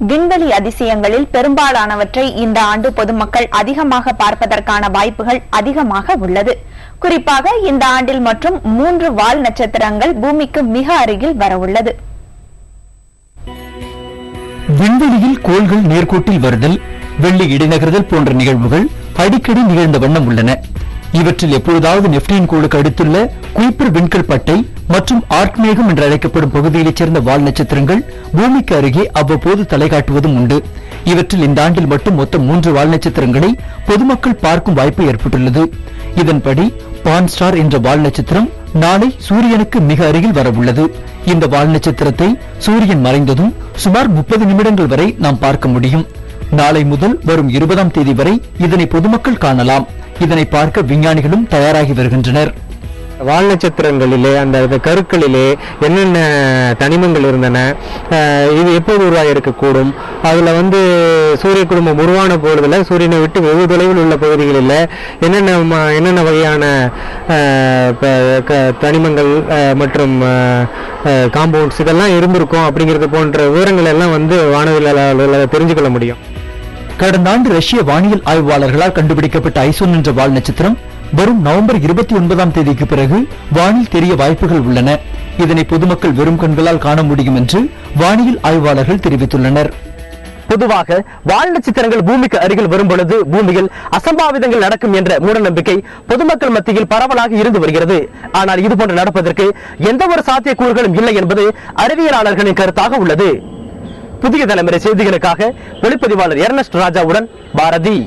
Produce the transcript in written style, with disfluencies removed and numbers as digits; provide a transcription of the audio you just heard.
விண்வெளி அதிசயங்களில் பெரும்பாலானவற்றை இந்த ஆண்டு பொதுமக்கள் அதிகமாக பார்ப்பதற்கான வாய்ப்புகள் அதிகமாக உள்ளது. குறிப்பாக இந்த ஆண்டில் மற்றும் 3 வால் நட்சத்திரங்கள் பூமிக்கு மிக அருகில் வரவுள்ளது. விண்வெளியில் கோள்கள் நேர்கோட்டில் வருதல், வெள்ளி இடைநகர்தல் போன்ற நிகழ்வுகள் அடிக்கடி நிகழ்ந்த வண்ணம் உள்ளன. இவற்றில் எப்பொழுதாவது நெப்டின் கோளுக்கு அடுத்துள்ள குயிப்பர் விண்கல் பட்டை மற்றும் ஆர்க் மேகம் என்று அழைக்கப்படும் பகுதியைச் சேர்ந்த வால் நட்சத்திரங்கள் பூமிக்கு அருகே அவ்வப்போது தலை காட்டுவதும் உண்டு. இவற்றில் இந்த ஆண்டில் மட்டும் மொத்தம் 3 வால் நட்சத்திரங்களை பொதுமக்கள் பார்க்கும் வாய்ப்பு ஏற்பட்டுள்ளது. இதன்படி பான் ஸ்டார் என்ற வால் நட்சத்திரம் நாளை சூரியனுக்கு மிக அருகில் வரவுள்ளது. இந்த வால் நட்சத்திரத்தை சூரியன் மறைந்ததும் சுமார் 30 நிமிடங்கள் வரை நாம் பார்க்க முடியும். நாளை முதல் வரும் 20ஆம் தேதி வரை இதனை பொதுமக்கள் காணலாம். இதனை பார்க்க விஞ்ஞானிகளும் தயாராகி வருகின்றனர். வால் நட்சத்திரங்களிலே அந்த கருக்களிலே என்னென்ன தனிமங்கள் இருந்தன, இது எப்போது உருவாகி இருக்கக்கூடும், அதுல சூரிய குடும்பம் உருவான பொழுதுல சூரியனை விட்டு வெகு தொலைவில் உள்ள பகுதிகளில் என்னென்ன வகையான தனிமங்கள் மற்றும் காம்பவுண்ட்ஸ் இதெல்லாம் இருந்திருக்கும் அப்படிங்கிறது போன்ற விவரங்கள் எல்லாம் வானவியலாளர்களால் தெரிஞ்சுக்கொள்ள முடியும். கடந்த ஆண்டு ரஷ்ய வானியல் ஆய்வாளர்களால் கண்டுபிடிக்கப்பட்ட ஐசோன் என்ற வால் நட்சத்திரம் வரும் நவம்பர் 29ஆம் தேதிக்கு பிறகு வானில் தெரிய வாய்ப்புகள் உள்ளன. இதனை பொதுமக்கள் வெறும் கண்களால் காண முடியும் என்று வானியல் ஆய்வாளர்கள் தெரிவித்துள்ளனர். பொதுவாக வால் நட்சத்திரங்கள் பூமிக்கு அருகில் வரும் பொழுது பூமியில் அசம்பாவிதங்கள் நடக்கும் என்ற மூட நம்பிக்கை பொதுமக்கள் மத்தியில் பரவலாக இருந்து வருகிறது. ஆனால் இதுபோன்று நடப்பதற்கு எந்த ஒரு சாத்தியக்கூறுகளும் இல்லை என்பது அறிவியலாளர்களின் கருத்தாக உள்ளது. புதிய தலைமுறை செய்திகளுக்காக ஒளிப்பதிவாளர் எர்னஸ்ட் ராஜாவுடன் பாரதி.